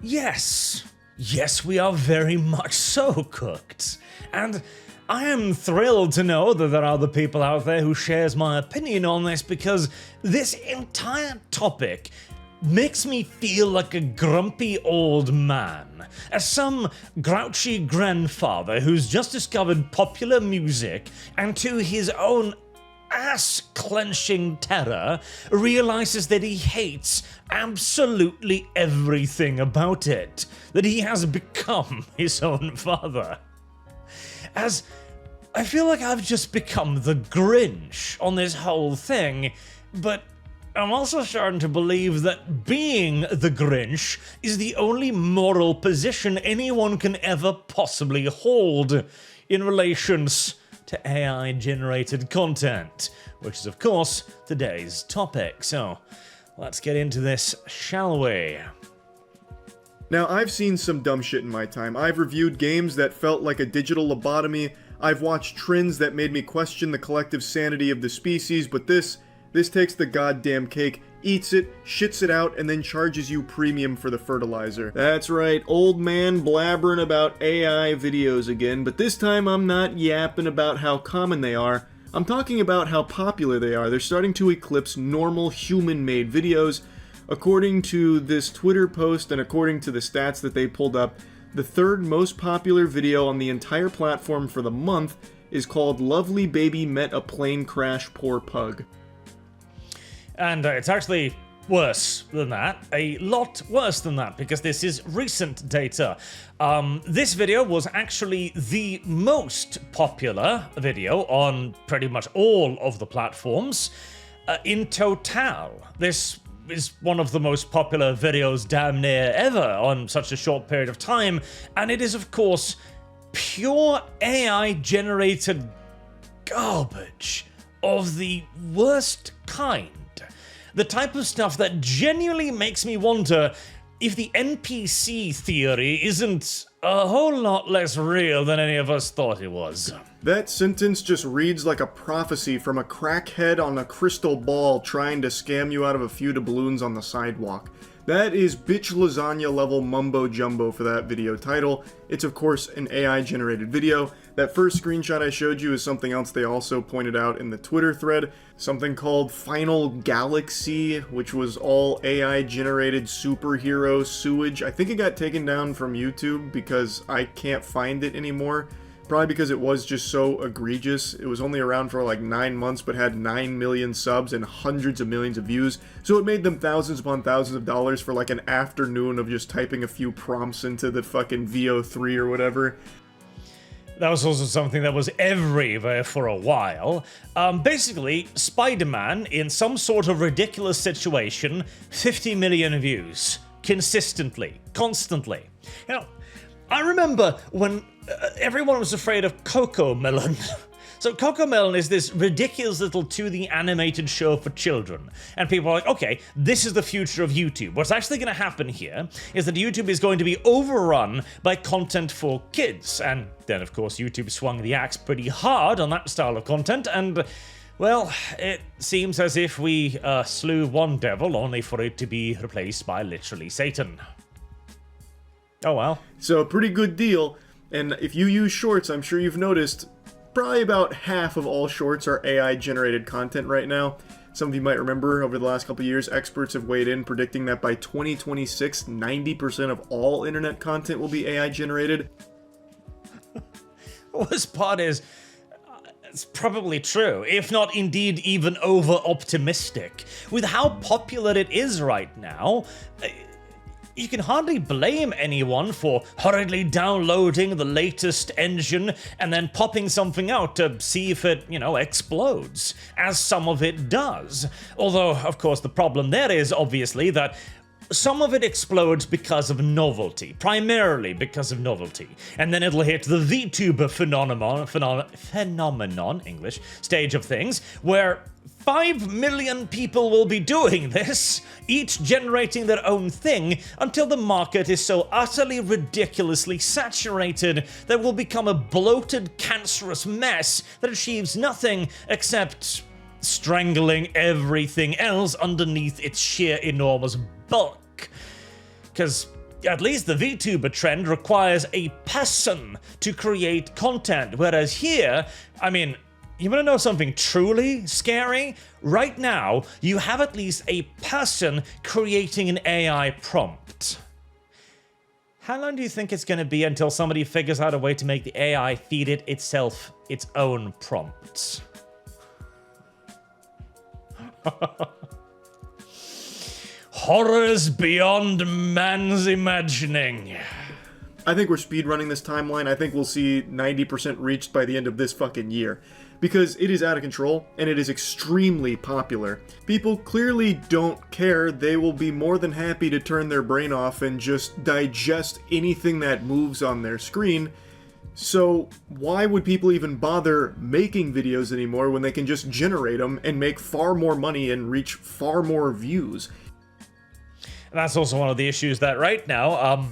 Yes. Yes, we are very much so cooked. And I am thrilled to know that there are other people out there who shares my opinion on this, because this entire topic makes me feel like a grumpy old man, as some grouchy grandfather who's just discovered popular music and to his own ass-clenching terror realizes that he hates absolutely everything about it, that he has become his own father. As I feel like I've just become the Grinch on this whole thing, but I'm also starting to believe that being the Grinch is the only moral position anyone can ever possibly hold in relations to AI-generated content, which is, of course, today's topic. So, let's get into this, shall we? Now, I've seen some dumb shit in my time. I've reviewed games that felt like a digital lobotomy. I've watched trends that made me question the collective sanity of the species, but this takes the goddamn cake, eats it, shits it out, and then charges you premium for the fertilizer. That's right, old man blabbering about AI videos again, but this time I'm not yapping about how common they are. I'm talking about how popular they are. They're starting to eclipse normal human-made videos. According to this Twitter post and according to the stats that they pulled up, the third most popular video on the entire platform for the month is called Lovely Baby Met a Plane Crash Poor Pug. And it's actually worse than that, a lot worse than that, because this is recent data. This video was actually the most popular video on pretty much all of the platforms in total. This is one of the most popular videos damn near ever on such a short period of time, and it is, of course, pure AI-generated garbage of the worst kind. The type of stuff that genuinely makes me wonder if the NPC theory isn't a whole lot less real than any of us thought it was. That sentence just reads like a prophecy from a crackhead on a crystal ball trying to scam you out of a few doubloons on the sidewalk. That is bitch lasagna level mumbo jumbo for that video title. It's of course an AI generated video. That first screenshot I showed you is something else they also pointed out in the Twitter thread. Something called Final Galaxy, which was all AI generated superhero sewage. I think it got taken down from YouTube because I can't find it anymore. Probably because it was just so egregious. It was only around for like 9 months, but had 9 million subs and hundreds of millions of views. So it made them thousands upon thousands of dollars for like an afternoon of just typing a few prompts into the fucking VO3 or whatever. That was also something that was everywhere for a while. Basically, Spider-Man in some sort of ridiculous situation, 50 million views. Consistently. Constantly. You know, I remember when everyone was afraid of CoComelon. So CoComelon is this ridiculous little 2D animated show for children. And people are like, okay, this is the future of YouTube. What's actually going to happen here is that YouTube is going to be overrun by content for kids. And then, of course, YouTube swung the axe pretty hard on that style of content. And, well, it seems as if we slew one devil only for it to be replaced by literally Satan. Oh well. So, a pretty good deal. And if you use Shorts, I'm sure you've noticed probably about half of all Shorts are AI-generated content right now. Some of you might remember over the last couple of years, experts have weighed in predicting that by 2026, 90% of all internet content will be AI-generated. The worst part is, it's probably true, if not indeed even over-optimistic. With how popular it is right now, you can hardly blame anyone for hurriedly downloading the latest engine and then popping something out to see if it, explodes, as some of it does. Although, of course, the problem there is obviously that some of it explodes because of novelty, primarily because of novelty, and then it'll hit the VTuber phenomenon, English, stage of things, where 5 million people will be doing this, each generating their own thing, until the market is so utterly ridiculously saturated that it will become a bloated, cancerous mess that achieves nothing except strangling everything else underneath its sheer enormous bulk. Because At least the VTuber trend requires a person to create content, whereas here, I mean, you want to know something truly scary? Right now, you have at least a person creating an AI prompt. How long do you think it's going to be until somebody figures out a way to make the AI feed it itself its own prompts? Horrors beyond man's imagining. I think we're speedrunning this timeline. I think we'll see 90% reached by the end of this fucking year. Because it is out of control, and it is extremely popular. People clearly don't care. They will be more than happy to turn their brain off and just digest anything that moves on their screen. So why would people even bother making videos anymore when they can just generate them and make far more money and reach far more views? That's also one of the issues that right now,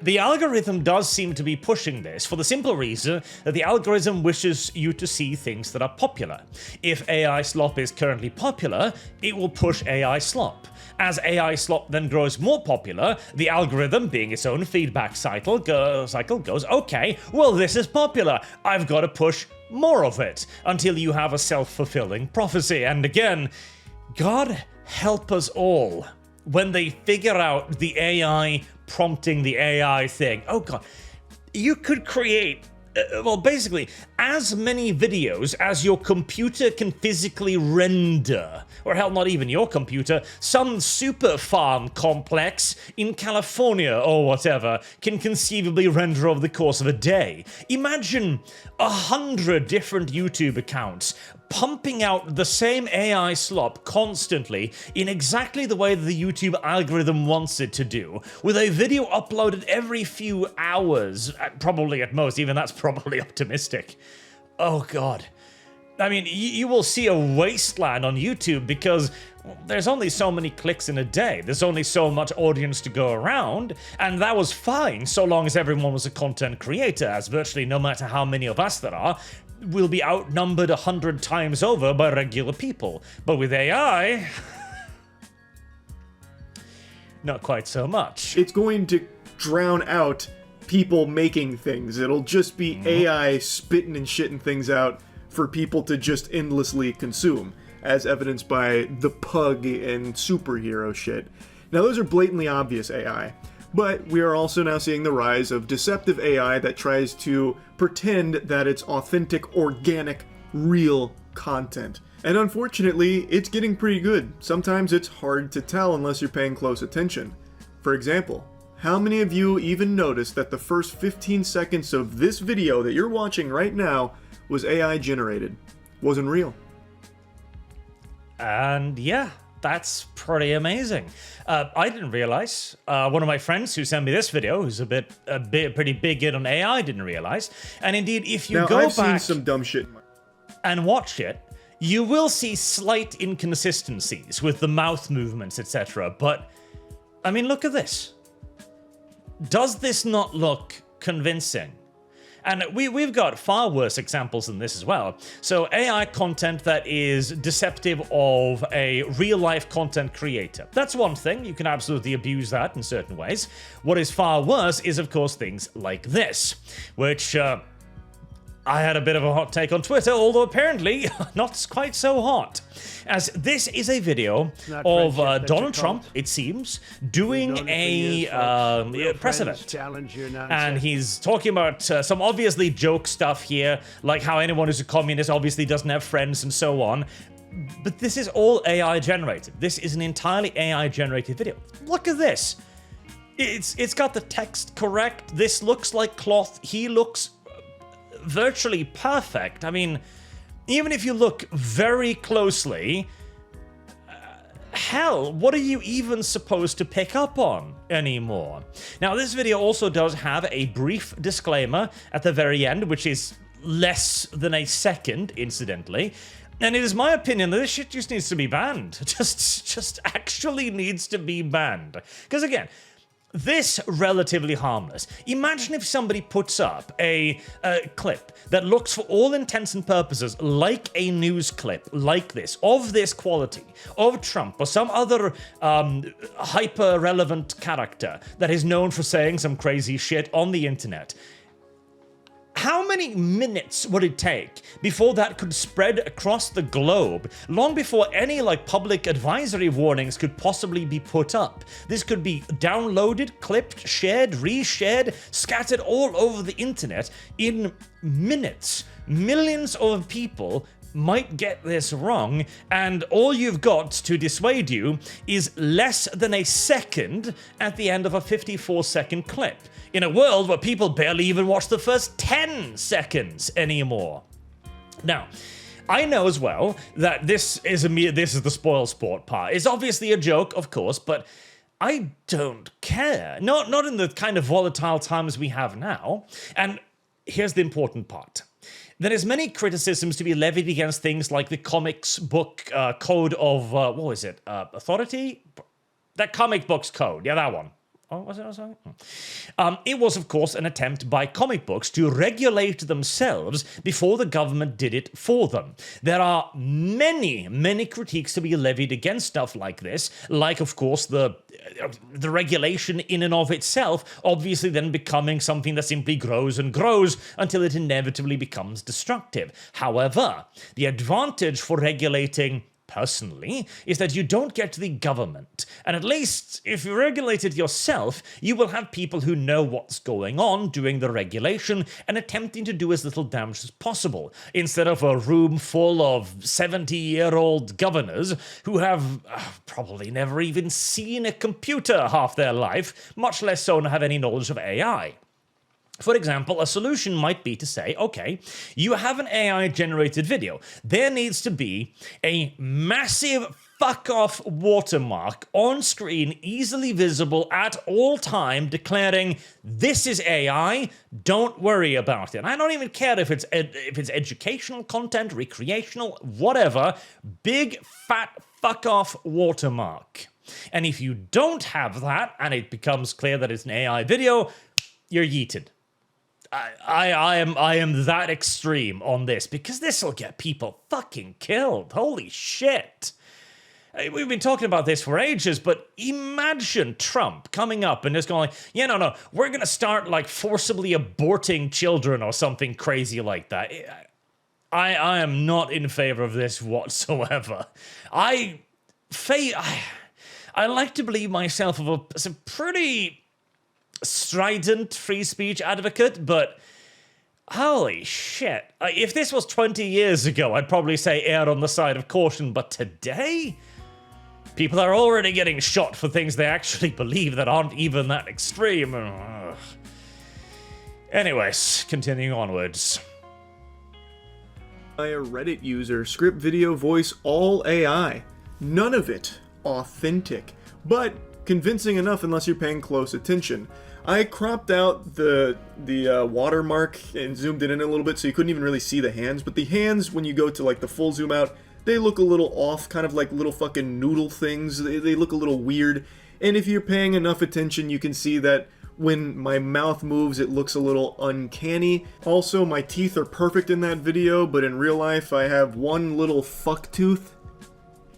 the algorithm does seem to be pushing this for the simple reason that the algorithm wishes you to see things that are popular. If AI slop is currently popular, it will push AI slop. As AI slop then grows more popular, the algorithm, being its own feedback cycle goes, okay, well this is popular, I've got to push more of it, until you have a self-fulfilling prophecy. And again, God help us all when they figure out the AI prompting the AI thing. Oh god, you could create, well, basically, as many videos as your computer can physically render, or hell, not even your computer, some super farm complex in California or whatever can conceivably render over the course of a day. Imagine 100 different YouTube accounts pumping out the same AI slop constantly in exactly the way that the YouTube algorithm wants it to do, with a video uploaded every few hours, probably at most, even that's probably optimistic. Oh god. I mean, you will see a wasteland on YouTube because there's only so many clicks in a day. There's only so much audience to go around, and that was fine so long as everyone was a content creator, as virtually no matter how many of us there are, will be outnumbered 100 times over by regular people. But with AI, not quite so much. It's going to drown out people making things. It'll just be AI spitting and shitting things out for people to just endlessly consume, as evidenced by the pug and superhero shit. Now those are blatantly obvious AI, but we are also now seeing the rise of deceptive AI that tries to pretend that it's authentic, organic, real content. And unfortunately, it's getting pretty good. Sometimes it's hard to tell unless you're paying close attention. For example, how many of you even noticed that the first 15 seconds of this video that you're watching right now was AI generated? Wasn't real. And yeah, that's pretty amazing. I didn't realize. One of my friends who sent me this video, who's pretty big in on AI, didn't realize. And indeed, if you go I've back seen some dumb shit and watch it, you will see slight inconsistencies with the mouth movements, etc. But I mean, look at this. Does this not look convincing? And we've got far worse examples than this as well. So AI content that is deceptive of a real-life content creator. That's one thing. You can absolutely abuse that in certain ways. What is far worse is, of course, things like this, which I had a bit of a hot take on Twitter, although apparently not quite so hot. As this is a video of Donald Trump, it seems, doing a press event. And he's talking about some obviously joke stuff here, like how anyone who's a communist obviously doesn't have friends and so on. But this is all AI generated. This is an entirely AI generated video. Look at this. It's got the text correct. This looks like cloth. He looks virtually perfect. I mean, even if you look very closely, hell, what are you even supposed to pick up on anymore? Now, this video also does have a brief disclaimer at the very end, which is less than a second, incidentally. And it is my opinion that this shit just needs to be banned. Just actually needs to be banned. Because again, this relatively harmless. Imagine if somebody puts up a clip that looks for all intents and purposes like a news clip like this, of this quality, of Trump or some other hyper-relevant character that is known for saying some crazy shit on the internet. How many minutes would it take before that could spread across the globe, long before any public advisory warnings could possibly be put up? This could be downloaded, clipped, shared, reshared, scattered all over the internet in minutes. Millions of people might get this wrong, and all you've got to dissuade you is less than a second at the end of a 54-second clip, in a world where people barely even watch the first 10 seconds anymore. Now, I know as well that this is the spoil sport part. It's obviously a joke, of course, but I don't care. Not in the kind of volatile times we have now. And here's the important part. There is many criticisms to be levied against things like the comics book code of, authority? That comic books code, yeah, that one. Oh, was it? It was, of course, an attempt by comic books to regulate themselves before the government did it for them. There are many, many critiques to be levied against stuff like this, like, of course, the regulation in and of itself, obviously then becoming something that simply grows and grows until it inevitably becomes destructive. However, the advantage for regulating personally, is that you don't get the government. And at least, if you regulate it yourself, you will have people who know what's going on doing the regulation and attempting to do as little damage as possible, instead of a room full of 70-year-old governors who have probably never even seen a computer half their life, much less so have any knowledge of AI. For example, a solution might be to say, okay, you have an AI-generated video. There needs to be a massive fuck-off watermark on screen, easily visible at all time, declaring, this is AI, don't worry about it. I don't even care if it's educational content, recreational, whatever, big, fat, fuck-off watermark. And if you don't have that, and it becomes clear that it's an AI video, you're yeeted. I am that extreme on this, because this will get people fucking killed. Holy shit. We've been talking about this for ages, but imagine Trump coming up and just going like, yeah, no, we're going to start forcibly aborting children or something crazy like that. I am not in favor of this whatsoever. I like to believe myself as a pretty strident free speech advocate, but holy shit. If this was 20 years ago, I'd probably say err on the side of caution, but today, people are already getting shot for things they actually believe that aren't even that extreme. Ugh. Anyways, continuing onwards. By a Reddit user, script, video, voice, all AI. None of it authentic, but convincing enough unless you're paying close attention. I cropped out the watermark and zoomed it in a little bit so you couldn't even really see the hands, but the hands, when you go to the full zoom out, they look a little off, kind of like little fucking noodle things. They look a little weird, and if you're paying enough attention, you can see that when my mouth moves, it looks a little uncanny. Also, my teeth are perfect in that video, but in real life, I have one little fuck tooth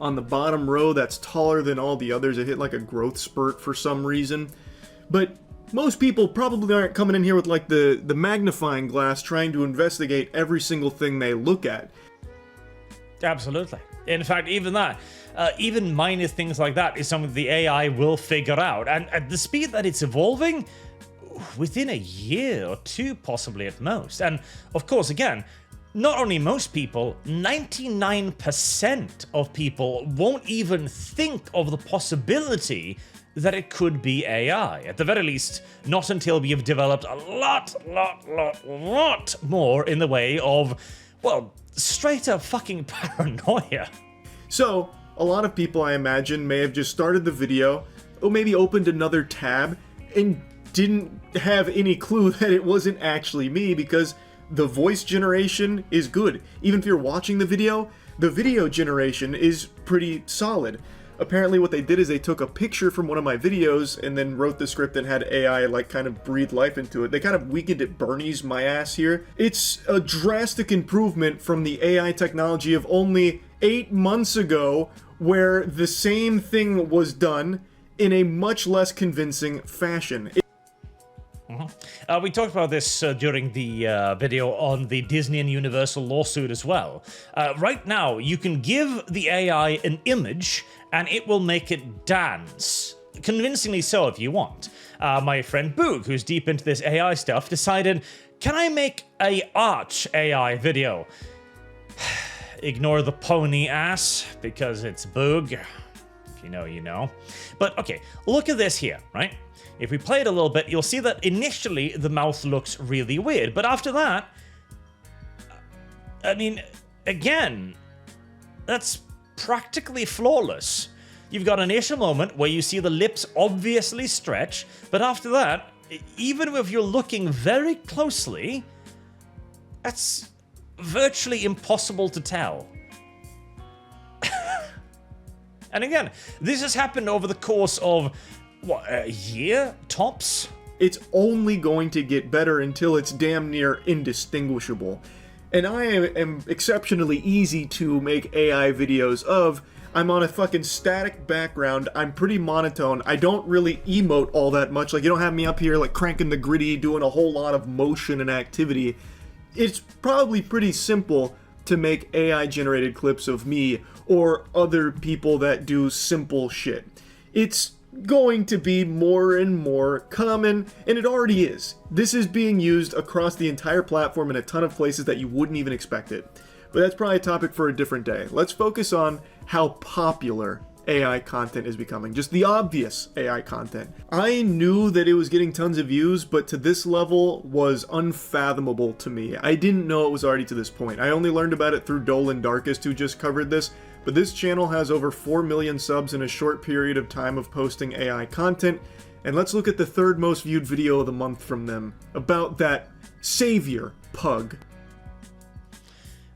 on the bottom row that's taller than all the others. It hit like a growth spurt for some reason. But most people probably aren't coming in here with the magnifying glass trying to investigate every single thing they look at. Absolutely. In fact, even that, even minor things like that is something the AI will figure out. And at the speed that it's evolving, within a year or two possibly at most. And of course, again, not only most people, 99% of people won't even think of the possibility that it could be AI. At the very least, not until we have developed a lot more in the way of, well, straight up fucking paranoia. So, a lot of people, I imagine, may have just started the video, or maybe opened another tab, and didn't have any clue that it wasn't actually me, because the voice generation is good. Even if you're watching the video generation is pretty solid. Apparently what they did is they took a picture from one of my videos and then wrote the script and had AI like kind of breathe life into it. They kind of weakened it Bernie's my ass here. It's a drastic improvement from the AI technology of only 8 months ago, where the same thing was done in a much less convincing fashion. We talked about this during the video on the Disney and Universal lawsuit as well. Right now, you can give the AI an image and it will make it dance. Convincingly so if you want. My friend Boog, who's deep into this AI stuff, decided, can I make a Arch AI video? Ignore the pony ass, because it's Boog. If you know, you know. But okay, look at this here, right? If we play it a little bit, you'll see that initially the mouth looks really weird, but after that, I mean, again, that's practically flawless. You've got an initial moment where you see the lips obviously stretch, but after that, even if you're looking very closely, that's virtually impossible to tell. And again, this has happened over the course of what, a year, tops? It's only going to get better until it's damn near indistinguishable. And I am exceptionally easy to make AI videos of. I'm on a fucking static background, I'm pretty monotone, I don't really emote all that much, like you don't have me up here like cranking the gritty, doing a whole lot of motion and activity. It's probably pretty simple to make AI generated clips of me or other people that do simple shit. It's going to be more and more common, and it already is. This is being used across the entire platform in a ton of places that you wouldn't even expect it. But that's probably a topic for a different day. Let's focus on how popular AI content is becoming. Just the obvious AI content. I knew that it was getting tons of views, but to this level was unfathomable to me. I didn't know it was already to this point. I only learned about it through Dolan Darkest, who just covered this. But this channel has over 4 million subs in a short period of time of posting AI content, and let's look at the third most viewed video of the month from them, about that savior pug.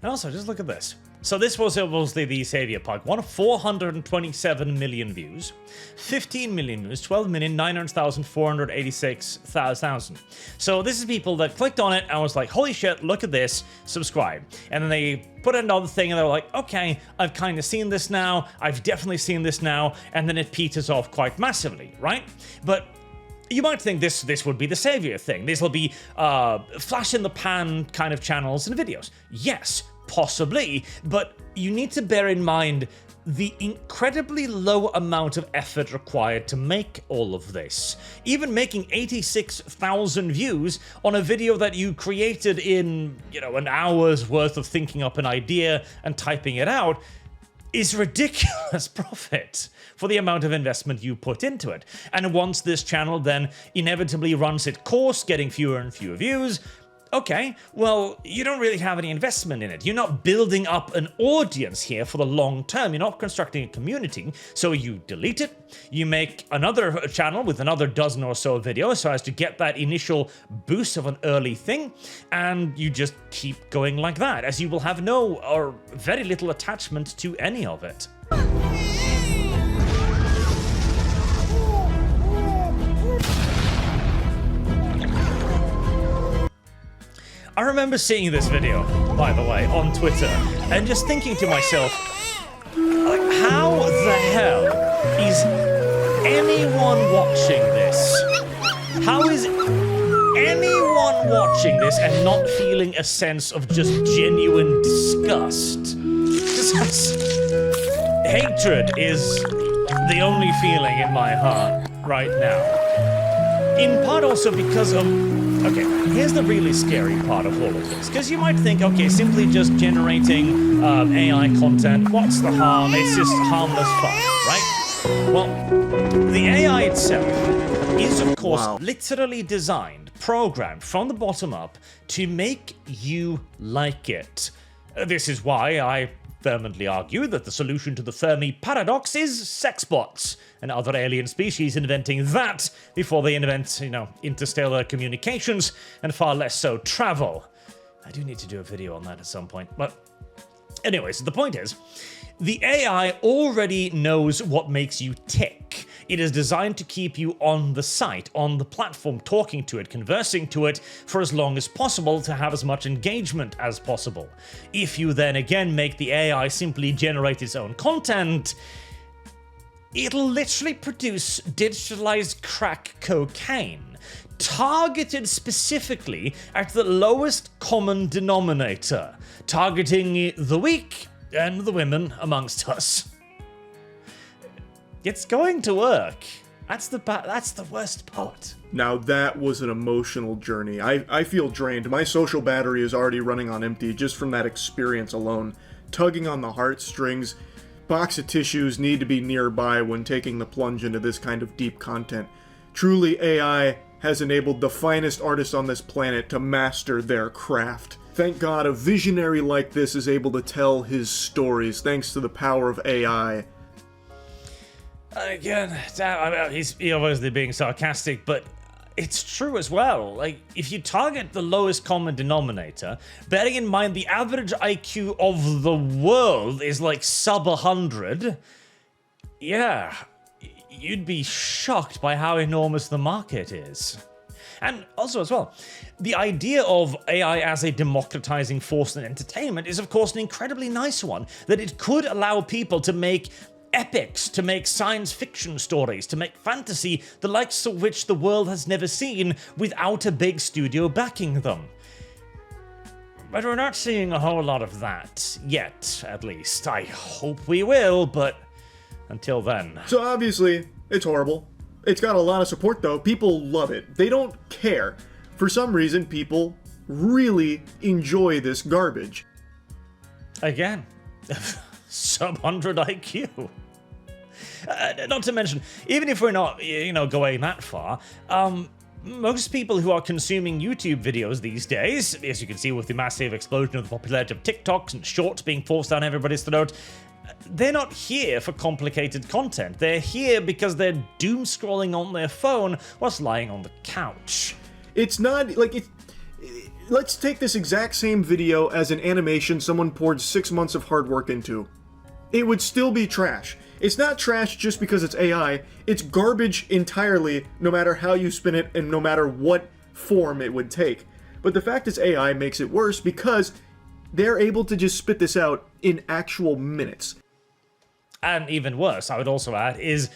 And also, just look at this. So this was obviously the Savior Pug one, 427 million views, 15 million views, 12,900,486,000. So this is people that clicked on it and was like, holy shit, look at this, subscribe. And then they put another thing and they're like, okay, I've kind of seen this now, I've definitely seen this now, and then it peters off quite massively, right? But you might think this would be the savior thing. This will be flash in the pan kind of channels and videos. Yes, possibly, but you need to bear in mind the incredibly low amount of effort required to make all of this. Even making 86,000 views on a video that you created in, an hour's worth of thinking up an idea and typing it out is ridiculous profit for the amount of investment you put into it. And once this channel then inevitably runs its course, getting fewer and fewer views, okay, well, you don't really have any investment in it. You're not building up an audience here for the long term. You're not constructing a community. So you delete it, you make another channel with another dozen or so videos so as to get that initial boost of an early thing, and you just keep going like that, as you will have no or very little attachment to any of it. I remember seeing this video, by the way, on Twitter, and just thinking to myself, like, how the hell is anyone watching this? How is anyone watching this and not feeling a sense of just genuine disgust? Just hatred is the only feeling in my heart right now. In part also because of... Okay, here's the really scary part of all of this, because you might think, okay, simply just generating AI content, what's the harm? It's just harmless fun, right? Well, the AI itself is, of course, literally designed, programmed from the bottom up to make you like it. This is why I vehemently argue that the solution to the Fermi paradox is sex bots and other alien species inventing that before they invent, interstellar communications and far less so travel. I do need to do a video on that at some point, but Anyways, the point is, the AI already knows what makes you tick. It is designed to keep you on the site, on the platform, talking to it, conversing to it for as long as possible to have as much engagement as possible. If you then again make the AI simply generate its own content, it'll literally produce digitalized crack cocaine, targeted specifically at the lowest common denominator, targeting the weak and the women amongst us. It's going to work. That's the worst part. Now that was an emotional journey. I feel drained. My social battery is already running on empty just from that experience alone. Tugging on the heartstrings, box of tissues need to be nearby when taking the plunge into this kind of deep content. Truly, AI has enabled the finest artists on this planet to master their craft. Thank God a visionary like this is able to tell his stories thanks to the power of AI. Again, he's obviously being sarcastic, but it's true as well. Like, if you target the lowest common denominator, bearing in mind the average IQ of the world is like sub 100, yeah, you'd be shocked by how enormous the market is. And also as well, the idea of AI as a democratizing force in entertainment is of course an incredibly nice one, that it could allow people to make epics, to make science fiction stories, to make fantasy, the likes of which the world has never seen, without a big studio backing them. But we're not seeing a whole lot of that, yet, at least. I hope we will, but until then. So obviously, it's horrible. It's got a lot of support though. People love it. They don't care. For some reason, people really enjoy this garbage. Again, sub 100 IQ. Not to mention, even if we're not, going that far, most people who are consuming YouTube videos these days, as you can see with the massive explosion of the popularity of TikToks and shorts being forced down everybody's throat, they're not here for complicated content. They're here because they're doom scrolling on their phone whilst lying on the couch. It's not like let's take this exact same video as an animation someone poured 6 months of hard work into. It would still be trash. It's not trash just because it's AI. It's garbage entirely, no matter how you spin it and no matter what form it would take. But the fact it's AI makes it worse because they're able to just spit this out in actual minutes. And even worse, I would also add, is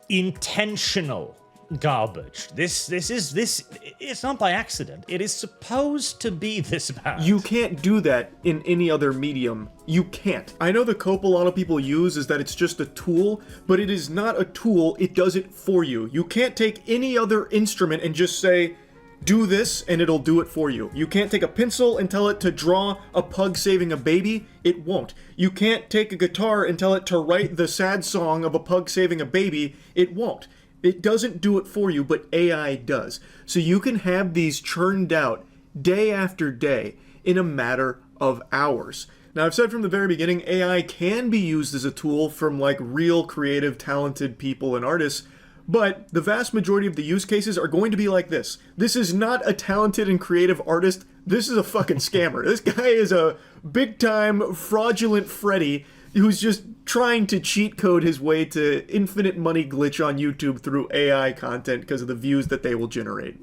intentional garbage. This it's not by accident. It is supposed to be this bad. You can't do that in any other medium. You can't. I know the cope a lot of people use is that it's just a tool, but it is not a tool. It does it for you. You can't take any other instrument and just say, do this, and it'll do it for you. You can't take a pencil and tell it to draw a pug saving a baby. It won't. You can't take a guitar and tell it to write the sad song of a pug saving a baby. It won't. It doesn't do it for you, but AI does. So you can have these churned out day after day in a matter of hours. Now, I've said from the very beginning, AI can be used as a tool from like real creative, talented people and artists, but the vast majority of the use cases are going to be like this. This is not a talented and creative artist. This is a fucking scammer. This guy is a big-time fraudulent Freddy who's just trying to cheat code his way to infinite money glitch on YouTube through AI content because of the views that they will generate.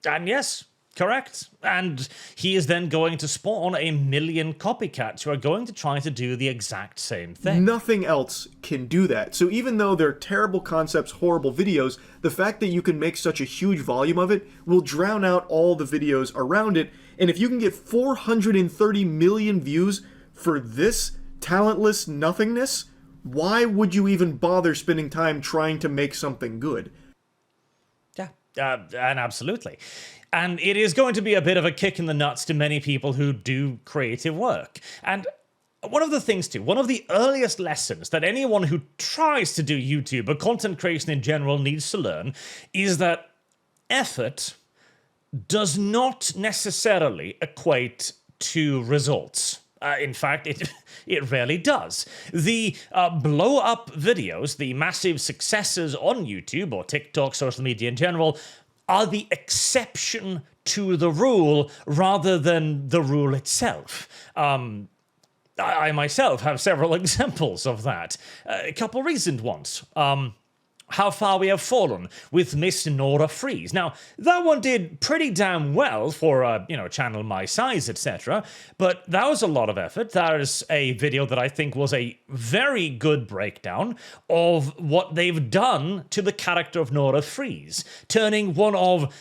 And yes, correct. And he is then going to spawn 1 million copycats who are going to try to do the exact same thing. Nothing else can do that. So even though they're terrible concepts, horrible videos, the fact that you can make such a huge volume of it will drown out all the videos around it. And if you can get 430 million views for this talentless nothingness, why would you even bother spending time trying to make something good? Yeah, and absolutely. And it is going to be a bit of a kick in the nuts to many people who do creative work. And one of the things too, one of the earliest lessons that anyone who tries to do YouTube or content creation in general needs to learn is that effort does not necessarily equate to results. In fact, it rarely does. The blow-up videos, the massive successes on YouTube or TikTok, social media in general, are the exception to the rule rather than the rule itself. I myself have several examples of that. A couple recent ones. How Far We Have Fallen with Miss Nora Freeze. Now, that one did pretty damn well for a, channel my size, etc. But that was a lot of effort. That is a video that I think was a very good breakdown of what they've done to the character of Nora Freeze, turning one of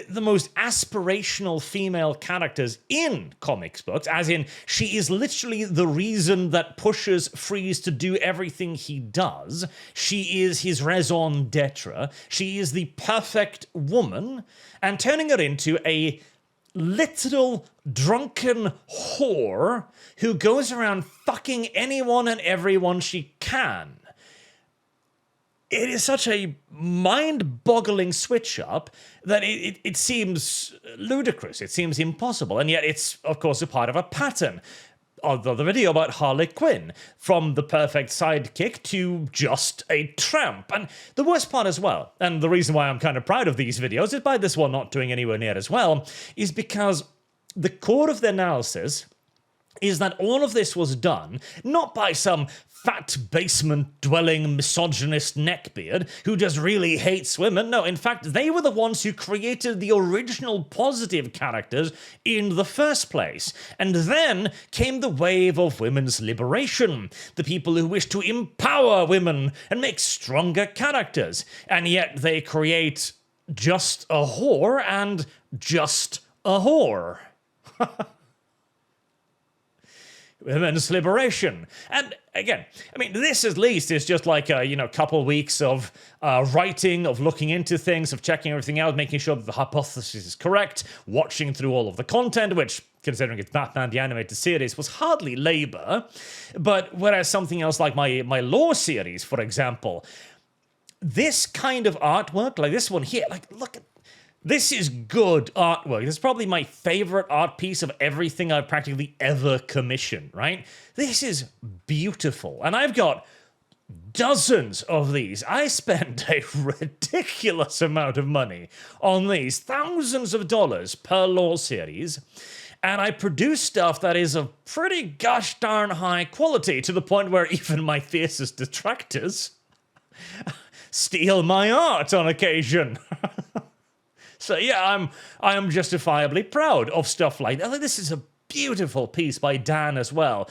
the most aspirational female characters in comics books, as in, she is literally the reason that pushes Freeze to do everything he does. She is his raison d'etre. She is the perfect woman, and turning her into a literal drunken whore who goes around fucking anyone and everyone she can. It is such a mind-boggling switch-up that it seems ludicrous, it seems impossible, and yet it's, of course, a part of a pattern. Although the video about Harley Quinn, from the perfect sidekick to just a tramp. And the worst part as well, and the reason why I'm kind of proud of these videos, despite this one not doing anywhere near as well, is because the core of the analysis is that all of this was done not by some fat basement-dwelling misogynist neckbeard who just really hates women. No, in fact, they were the ones who created the original positive characters in the first place. And then came the wave of women's liberation, the people who wish to empower women and make stronger characters. And yet they create just a whore and just a whore. Women's liberation. And again, I mean, this at least is just like a, couple weeks of writing, of looking into things, of checking everything out, making sure that the hypothesis is correct, watching through all of the content, which, considering it's Batman the Animated Series, was hardly labor. But whereas something else like my lore series, for example, this kind of artwork, like this one here, like, look at, this is good artwork. This is probably my favorite art piece of everything I've practically ever commissioned, right? This is beautiful. And I've got dozens of these. I spend a ridiculous amount of money on these, thousands of dollars per lore series. And I produce stuff that is of pretty gosh darn high quality, to the point where even my fiercest detractors steal my art on occasion. So yeah, I am justifiably proud of stuff like that. This is a beautiful piece by Dan as well.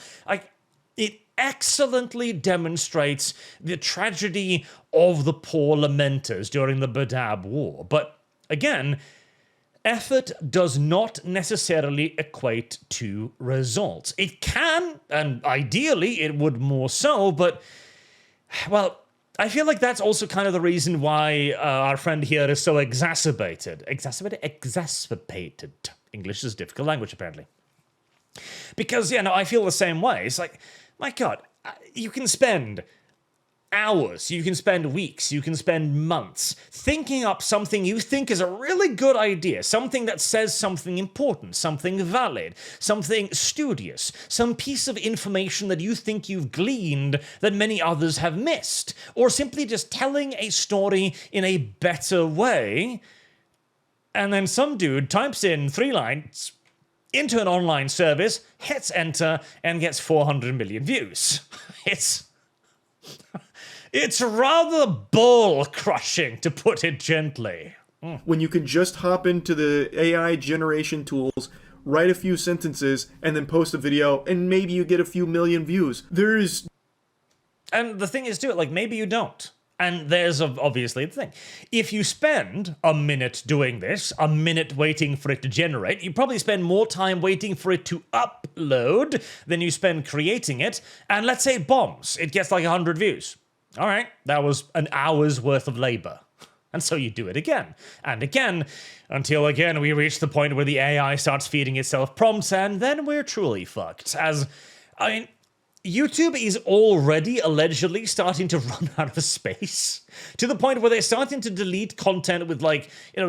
It excellently demonstrates the tragedy of the poor lamenters during the Badab War. But again, effort does not necessarily equate to results. It can, and ideally it would more so, but, well, I feel like that's also kind of the reason why our friend here is so exacerbated. Exacerbated. English is a difficult language, apparently. Because, I feel the same way. It's like, my God, you can spend hours, you can spend weeks, you can spend months thinking up something you think is a really good idea, something that says something important, something valid, something studious, some piece of information that you think you've gleaned that many others have missed, or simply just telling a story in a better way, and then some dude types in 3 lines into an online service, hits enter, and gets 400 million views. It's rather ball-crushing, to put it gently. When you can just hop into the AI generation tools, write a few sentences, and then post a video, and maybe you get a few million views. And the thing is, too, like, maybe you don't. And there's obviously the thing. If you spend a minute doing this, a minute waiting for it to generate, you probably spend more time waiting for it to upload than you spend creating it. And let's say it bombs. It gets like 100 views. All right, that was an hour's worth of labor. And so you do it again and again, until again we reach the point where the AI starts feeding itself prompts, and then we're truly fucked. YouTube is already allegedly starting to run out of space, to the point where they're starting to delete content with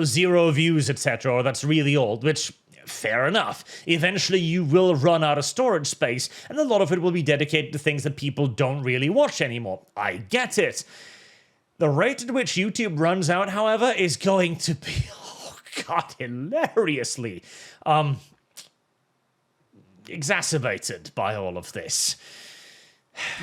0 views, etc., or that's really old, which, fair enough. Eventually you will run out of storage space, and a lot of it will be dedicated to things that people don't really watch anymore. I get it. The rate at which YouTube runs out, however, is going to be, oh God, hilariously exacerbated by all of this.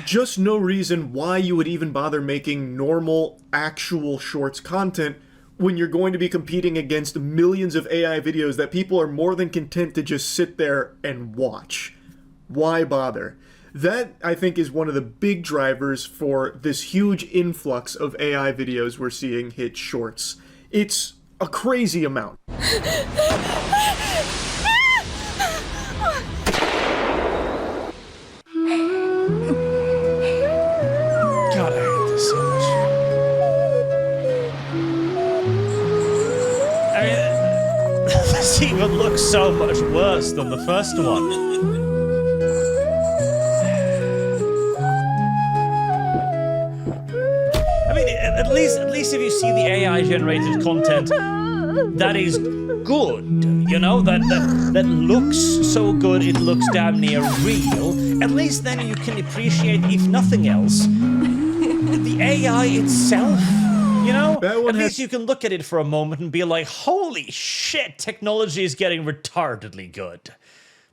Just no reason why you would even bother making normal, actual shorts content when you're going to be competing against millions of AI videos that people are more than content to just sit there and watch. Why bother? That, I think, is one of the big drivers for this huge influx of AI videos we're seeing hit shorts. It's a crazy amount. God, I hate this so much. I mean, this even looks so much worse than the first one. At least if you see the AI-generated content, that is good, you know? That looks so good, it looks damn near real. At least then you can appreciate, if nothing else, the AI itself, you know? At least you can look at it for a moment and be like, holy shit, technology is getting retardedly good.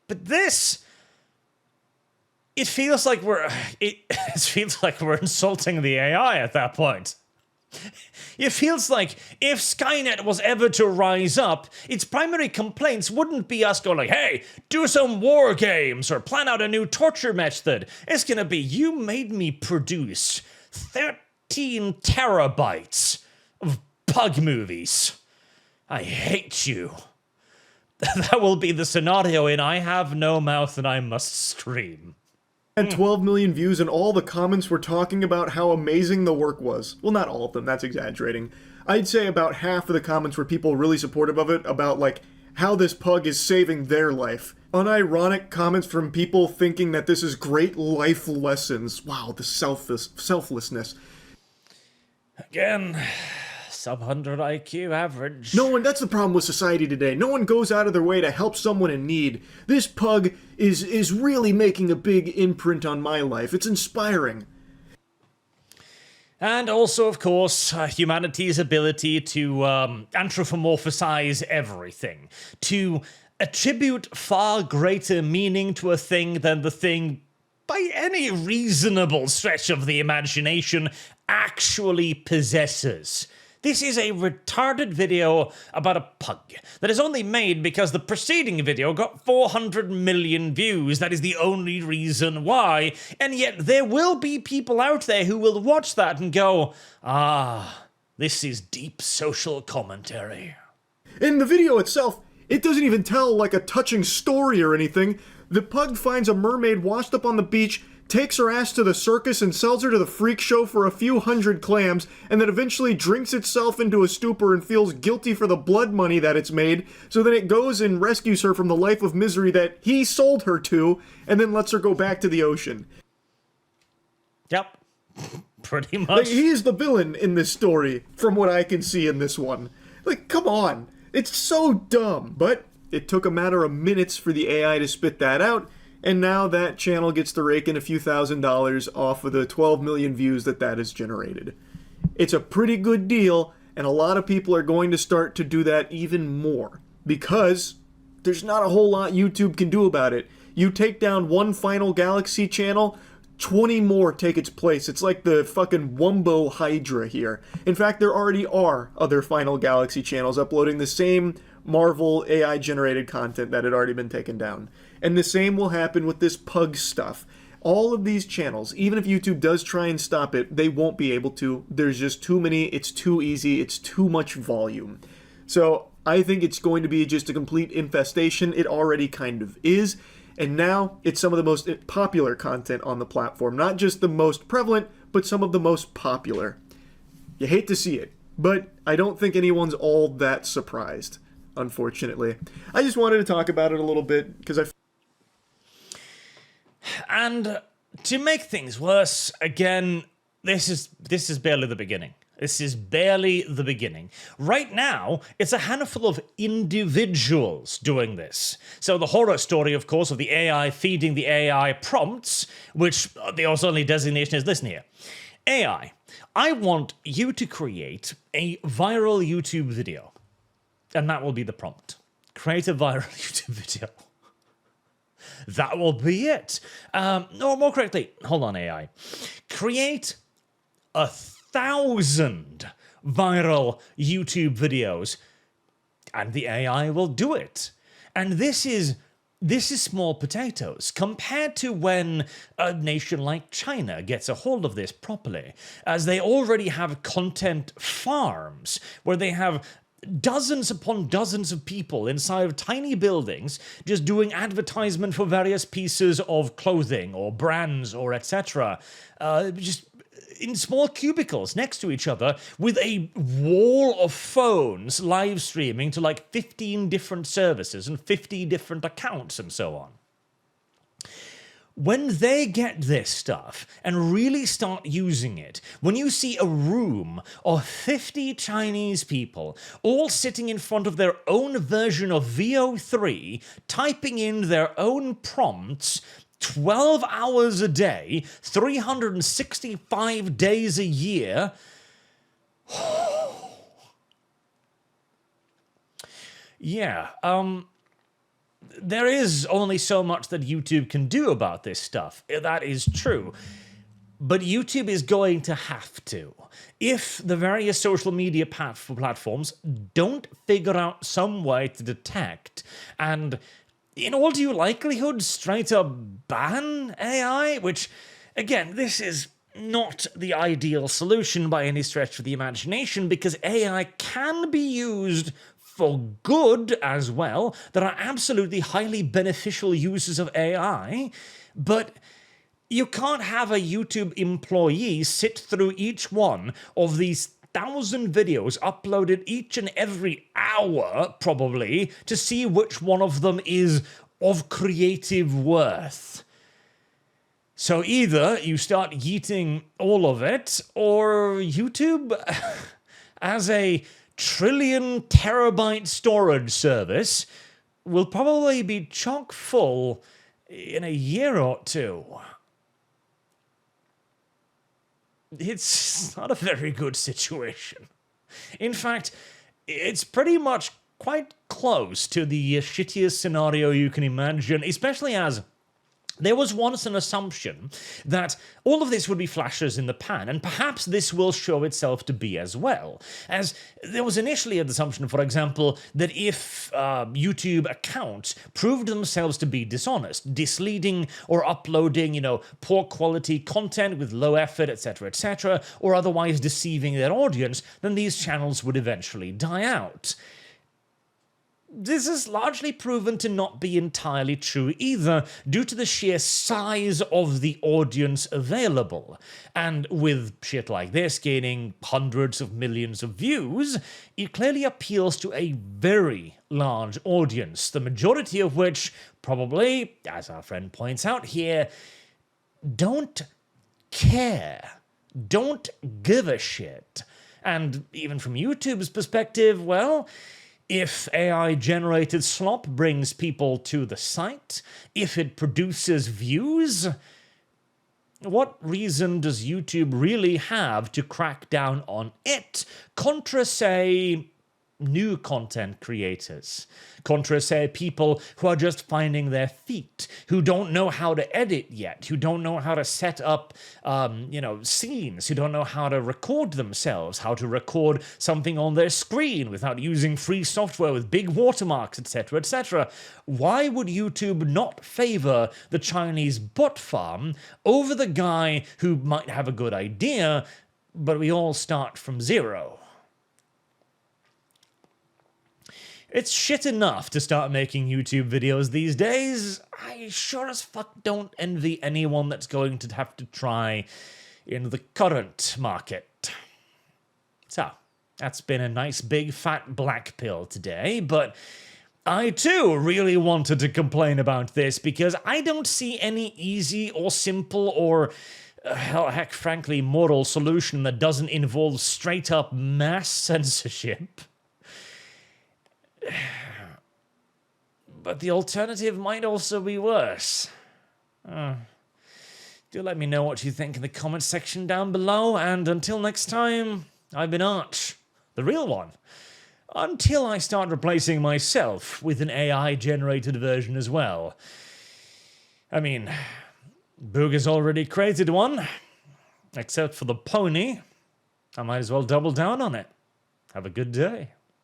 But this... It feels like we're insulting the AI at that point. It feels like if Skynet was ever to rise up, its primary complaints wouldn't be us going like, hey, do some war games or plan out a new torture method. It's gonna be, you made me produce 13 terabytes of bug movies. I hate you. That will be the scenario in I have no mouth and I must scream. And 12 million views, and all the comments were talking about how amazing the work was. Well, not all of them, that's exaggerating. I'd say about half of the comments were people really supportive of it, about, like, how this pug is saving their life. Unironic comments from people thinking that this is great life lessons. Wow, the selflessness. Again, sub-100 IQ average. No one, that's the problem with society today. No one goes out of their way to help someone in need. This pug is really making a big imprint on my life. It's inspiring. And also, of course, humanity's ability to anthropomorphize everything. To attribute far greater meaning to a thing than the thing, by any reasonable stretch of the imagination, actually possesses. This is a retarded video about a pug that is only made because the preceding video got 400 million views. That is the only reason why. And yet there will be people out there who will watch that and go, ah, this is deep social commentary. In the video itself, it doesn't even tell like a touching story or anything. The pug finds a mermaid washed up on the beach, takes her ass to the circus and sells her to the freak show for a few hundred clams, and then eventually drinks itself into a stupor and feels guilty for the blood money that it's made, so then it goes and rescues her from the life of misery that he sold her to, and then lets her go back to the ocean. Yep. Pretty much. Like, he is the villain in this story, from what I can see in this one. Like, come on. It's so dumb. But it took a matter of minutes for the AI to spit that out, and now that channel gets to rake in a few $1,000s off of the 12 million views that has generated. It's a pretty good deal, and a lot of people are going to start to do that even more, because there's not a whole lot YouTube can do about it. You take down one Final Galaxy channel, 20 more take its place. It's like the fucking Wumbo Hydra here. In fact, there already are other Final Galaxy channels uploading the same Marvel AI-generated content that had already been taken down. And the same will happen with this pug stuff. All of these channels, even if YouTube does try and stop it, they won't be able to. There's just too many, it's too easy, it's too much volume. So I think it's going to be just a complete infestation. It already kind of is. And now it's some of the most popular content on the platform. Not just the most prevalent, but some of the most popular. You hate to see it, but I don't think anyone's all that surprised, unfortunately. I just wanted to talk about it a little bit because And to make things worse, again, this is barely the beginning. This is barely the beginning. Right now, it's a handful of individuals doing this. So the horror story, of course, of the AI feeding the AI prompts, which the only designation is, listen here. AI, I want you to create a viral YouTube video. And that will be the prompt. Create a viral YouTube video. that will be it. Or more correctly, hold on, AI. Create 1,000 viral YouTube videos, and the AI will do it. And this is small potatoes compared to when a nation like China gets a hold of this properly, as they already have content farms where they have dozens upon dozens of people inside of tiny buildings just doing advertisement for various pieces of clothing or brands or etc. Just in small cubicles next to each other with a wall of phones live streaming to like 15 different services and 50 different accounts and so on. When they get this stuff and really start using it, when you see a room of 50 Chinese people all sitting in front of their own version of VO3, typing in their own prompts, 12 hours a day, 365 days a year. Yeah, there is only so much that YouTube can do about this stuff. That is true. But YouTube is going to have to. If the various social media platforms don't figure out some way to detect and, in all due likelihood, straight up ban AI, which, again, this is not the ideal solution by any stretch of the imagination, because AI can be used for good as well. There are absolutely highly beneficial uses of AI, but you can't have a YouTube employee sit through each one of these 1,000 videos uploaded each and every hour, probably, to see which one of them is of creative worth. So either you start yeeting all of it, or YouTube, as a trillion terabyte storage service, will probably be chock full in a year or two. It's not a very good situation. In fact, it's pretty much quite close to the shittiest scenario you can imagine, especially as there was once an assumption that all of this would be flashes in the pan, and perhaps this will show itself to be as well. As there was initially an assumption, for example, that if YouTube accounts proved themselves to be dishonest, misleading, or uploading, poor quality content with low effort, etc., or otherwise deceiving their audience, then these channels would eventually die out. This is largely proven to not be entirely true either, due to the sheer size of the audience available. And with shit like this gaining hundreds of millions of views, it clearly appeals to a very large audience, the majority of which probably, as our friend points out here, don't care, don't give a shit. And even from YouTube's perspective, well, if AI-generated slop brings people to the site, if it produces views, what reason does YouTube really have to crack down on it, contra, say, new content creators? Contra, say, people who are just finding their feet, who don't know how to edit yet, who don't know how to set up, scenes, who don't know how to record themselves, how to record something on their screen without using free software with big watermarks, etc. Why would YouTube not favor the Chinese bot farm over the guy who might have a good idea, but we all start from zero? It's shit enough to start making YouTube videos these days. I sure as fuck don't envy anyone that's going to have to try in the current market. So, that's been a nice big fat black pill today, but I too really wanted to complain about this because I don't see any easy or simple or heck, frankly, moral solution that doesn't involve straight up mass censorship. But the alternative might also be worse. Do let me know what you think in the comments section down below, and until next time, I've been Arch, the real one. Until I start replacing myself with an AI-generated version as well. I mean, Boog has already created one. Except for the pony. I might as well double down on it. Have a good day.